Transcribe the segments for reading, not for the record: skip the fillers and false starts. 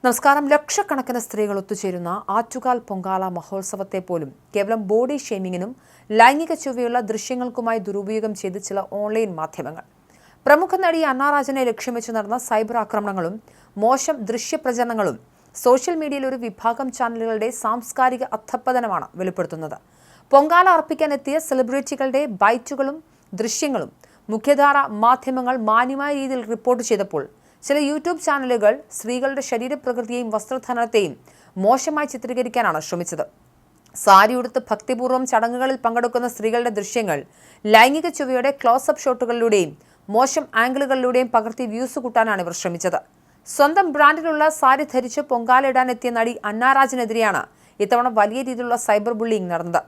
നമസ്കാരം. ലക്ഷക്കണക്കിന് സ്ത്രീകൾ ഒത്തുചേരുന്ന ആറ്റുകാൽ പൊങ്കാല മഹോത്സവത്തെ പോലും കേവലം ബോഡി ഷെയ്മിങ്ങിനും ലൈംഗിക ചൊവ്വയുള്ള ദൃശ്യങ്ങൾക്കുമായി ദുരുപയോഗം ചെയ്ത് ചില ഓൺലൈൻ മാധ്യമങ്ങൾ. പ്രമുഖ നടി അന്ന രാജനെ ലക്ഷ്യം വെച്ച് നടന്ന സൈബർ ആക്രമണങ്ങളും മോശം ദൃശ്യപ്രചരണങ്ങളും സോഷ്യൽ മീഡിയയിൽ ഒരു വിഭാഗം ചാനലുകളുടെ സാംസ്കാരിക അധഃപതനമാണ് വെളിപ്പെടുത്തുന്നത്. പൊങ്കാല അർപ്പിക്കാനെത്തിയ സെലിബ്രിറ്റികളുടെ ബൈറ്റുകളും ദൃശ്യങ്ങളും മുഖ്യധാര മാധ്യമങ്ങൾ മാന്യമായ രീതിയിൽ റിപ്പോർട്ട് ചെയ്തപ്പോൾ ചില യൂട്യൂബ് ചാനലുകൾ സ്ത്രീകളുടെ ശരീരപ്രകൃതിയെയും വസ്ത്രധാരണത്തെയും മോശമായി ചിത്രീകരിക്കാനാണ് ശ്രമിച്ചത്. സാരിയുടുത്ത് ഭക്തിപൂർവ്വം ചടങ്ങുകളിൽ പങ്കെടുക്കുന്ന സ്ത്രീകളുടെ ദൃശ്യങ്ങൾ ലൈംഗിക ചൊവ്വയുടെ ക്ലോസപ്പ് ഷോട്ടുകളിലൂടെയും മോശം ആംഗിളുകളിലൂടെയും പകർത്തി വ്യൂസ് കൂട്ടാനാണ് ഇവർ ശ്രമിച്ചത്. സ്വന്തം ബ്രാൻഡിലുള്ള സാരി ധരിച്ച് പൊങ്കാലയിടാനെത്തിയ നടി അന്ന രാജനെതിരെയാണ് ഇത്തവണ വലിയ രീതിയിലുള്ള സൈബർ ബുള്ളിയിങ് നടന്നത്.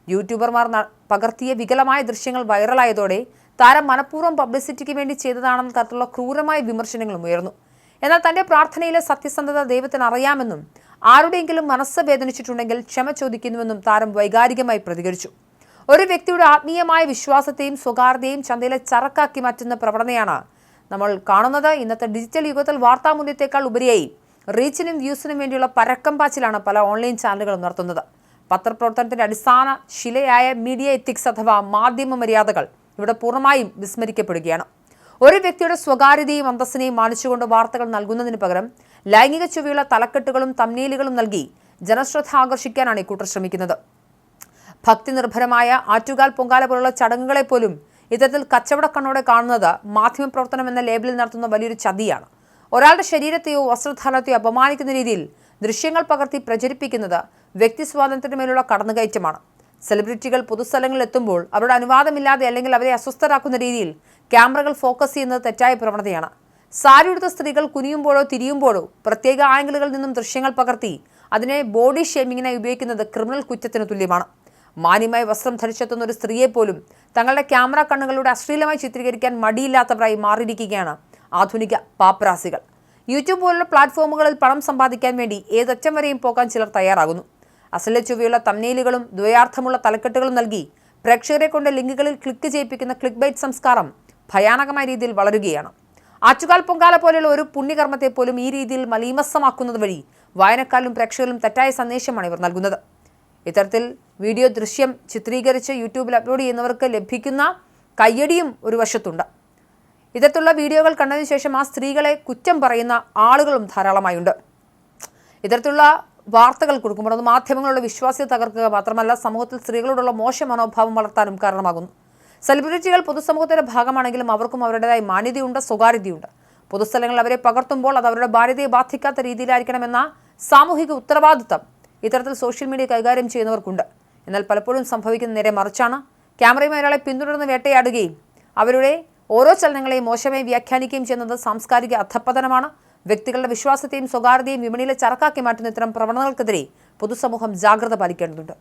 യൂട്യൂബർമാർ പകർത്തിയ വികലമായ ദൃശ്യങ്ങൾ വൈറലായതോടെ താരം മനഃപൂർവ്വം പബ്ലിസിറ്റിക്ക് വേണ്ടി ചെയ്തതാണെന്ന തരത്തിലുള്ള ക്രൂരമായ വിമർശനങ്ങളും ഉയർന്നു. എന്നാൽ തന്റെ പ്രാർത്ഥനയിലെ സത്യസന്ധത ദൈവത്തിന് അറിയാമെന്നും ആരുടെയെങ്കിലും മനസ്സ് വേദനിച്ചിട്ടുണ്ടെങ്കിൽ ക്ഷമ ചോദിക്കുന്നുവെന്നും താരം വൈകാരികമായി പ്രതികരിച്ചു. ഒരു വ്യക്തിയുടെ ആത്മീയമായ വിശ്വാസത്തെയും സ്വകാര്യതയും ചന്തയിലെ ചരക്കാക്കി മാറ്റുന്ന പ്രവണതയാണ് നമ്മൾ കാണുന്നത്. ഇന്നത്തെ ഡിജിറ്റൽ യുഗത്തിൽ വാർത്താമൂല്യത്തെക്കാൾ ഉപരിയായി റീച്ചിനും വ്യൂസിനും വേണ്ടിയുള്ള പരക്കം പാച്ചിലാണ് പല ഓൺലൈൻ ചാനലുകളും നടത്തുന്നത്. പത്രപ്രവർത്തനത്തിന്റെ അടിസ്ഥാന ശിലയായ മീഡിയ എത്തിക്സ് അഥവാ മാധ്യമ മര്യാദകൾ ഇവിടെ പൂർണ്ണമായും വിസ്മരിക്കപ്പെടുകയാണ്. ഒരു വ്യക്തിയുടെ സ്വകാര്യതയും അന്തസ്സിനെയും മാനിച്ചുകൊണ്ട് വാർത്തകൾ നൽകുന്നതിന് പകരം ലൈംഗിക ചൊവ്വയുള്ള തലക്കെട്ടുകളും തമ്നയിലുകളും നൽകി ജനശ്രദ്ധ ആകർഷിക്കാനാണ് ഇക്കൂട്ടർ ശ്രമിക്കുന്നത്. ഭക്തി നിർഭരമായ ആറ്റുകാൽ പൊങ്കാല പോലുള്ള ചടങ്ങുകളെ പോലും ഇത്തരത്തിൽ കച്ചവട കണ്ണോടെ കാണുന്നത് മാധ്യമപ്രവർത്തനം എന്ന ലേബലിൽ നടത്തുന്ന വലിയൊരു ചതിയാണ്. ഒരാളുടെ ശരീരത്തെയോ വസ്ത്രധാരണത്തെയോ അപമാനിക്കുന്ന രീതിയിൽ ദൃശ്യങ്ങൾ പകർത്തി പ്രചരിപ്പിക്കുന്നത് വ്യക്തി സ്വാതന്ത്ര്യത്തിന് മേലുള്ള കടന്നുകയറ്റമാണ്. സെലിബ്രിറ്റികൾ പൊതുസ്ഥലങ്ങളിൽ എത്തുമ്പോൾ അവരുടെ അനുവാദമില്ലാതെ അല്ലെങ്കിൽ അവരെ അസ്വസ്ഥരാക്കുന്ന രീതിയിൽ ക്യാമറകൾ ഫോക്കസ് ചെയ്യുന്നത് തെറ്റായ പ്രവണതയാണ്. സാരിയുടുത്ത സ്ത്രീകൾ കുനിയുമ്പോഴോ തിരിയുമ്പോഴോ പ്രത്യേക ആംഗിളുകളിൽ നിന്നും ദൃശ്യങ്ങൾ പകർത്തി അതിനെ ബോഡി ഷേമിങ്ങിനായി ഉപയോഗിക്കുന്നത് ക്രിമിനൽ കുറ്റത്തിന് തുല്യമാണ്. മാന്യമായി വസ്ത്രം ധരിച്ചെത്തുന്ന ഒരു സ്ത്രീയെ പോലും തങ്ങളുടെ ക്യാമറ കണ്ണുകളുടെ അശ്ലീലമായി ചിത്രീകരിക്കാൻ മടിയില്ലാത്തവരായി മാറിയിരിക്കുകയാണ് ആധുനിക പാപ്പരാസികൾ. യൂട്യൂബ് പോലുള്ള പ്ലാറ്റ്ഫോമുകളിൽ പണം സമ്പാദിക്കാൻ വേണ്ടി ഏതറ്റം വരെയും പോകാൻ ചിലർ തയ്യാറാകുന്നു. അസല ചൊവ്വയുള്ള തമ്നയിലുകളും ദ്വയാർത്ഥമുള്ള തലക്കെട്ടുകളും നൽകി പ്രേക്ഷകരെ കൊണ്ട് ലിങ്കുകളിൽ ക്ലിക്ക് ചെയ്യിപ്പിക്കുന്ന ക്ലിക്ക് ബൈറ്റ് സംസ്കാരം ഭയാനകമായ രീതിയിൽ വളരുകയാണ്. ആറ്റുകാൽ പൊങ്കാല പോലെയുള്ള ഒരു പുണ്യകർമ്മത്തെ പോലും ഈ രീതിയിൽ മലീമസമാക്കുന്നത് വഴി വായനക്കാരിലും പ്രേക്ഷകരിലും തെറ്റായ സന്ദേശമാണ് ഇവർ നൽകുന്നത്. ഇത്തരത്തിൽ വീഡിയോ ദൃശ്യം ചിത്രീകരിച്ച് യൂട്യൂബിൽ അപ്ലോഡ് ചെയ്യുന്നവർക്ക് ലഭിക്കുന്ന കയ്യടിയും ഒരു വശത്തുണ്ട്. ഇത്തരത്തിലുള്ള വീഡിയോകൾ കണ്ടതിന് ശേഷം ആ സ്ത്രീകളെ കുറ്റം പറയുന്ന ആളുകളും ധാരാളമായുണ്ട്. ഇത്തരത്തിലുള്ള വാർത്തകൾ കൊടുക്കുമ്പോൾ അത് മാധ്യമങ്ങളുടെ വിശ്വാസ്യത തകർക്കുക മാത്രമല്ല സമൂഹത്തിൽ സ്ത്രീകളോടുള്ള മോശം മനോഭാവം വളർത്താനും കാരണമാകുന്നു. സെലിബ്രിറ്റികൾ പൊതുസമൂഹത്തിന്റെ ഭാഗമാണെങ്കിലും അവർക്കും അവരുടേതായ മാന്യതയുണ്ട്, സ്വകാര്യതയുണ്ട്. പൊതുസ്ഥലങ്ങളിൽ അവരെ പകർത്തുമ്പോൾ അത് അവരുടെ ഭാര്യതയെ ബാധിക്കാത്ത രീതിയിലായിരിക്കണമെന്ന സാമൂഹിക ഉത്തരവാദിത്തം ഇത്തരത്തിൽ സോഷ്യൽ മീഡിയ കൈകാര്യം ചെയ്യുന്നവർക്കുണ്ട്. എന്നാൽ പലപ്പോഴും സംഭവിക്കുന്ന നേരെ മറിച്ചാണ്. ക്യാമറയുമായി ഒരാളെ പിന്തുടർന്ന് വേട്ടയാടുകയും അവരുടെ ഓരോ ചലനങ്ങളെയും മോശമായി വ്യാഖ്യാനിക്കുകയും ചെയ്യുന്നത് സാംസ്കാരിക അധഃപതനമാണ്. വ്യക്തികളുടെ വിശ്വാസത്തെയും സ്വകാര്യതയും വിപണിയിലെ ചരക്കാക്കി മാറ്റുന്ന ഇത്തരം പ്രവണതകൾക്കെതിരെ പൊതുസമൂഹം ജാഗ്രത പാലിക്കേണ്ടതുണ്ട്.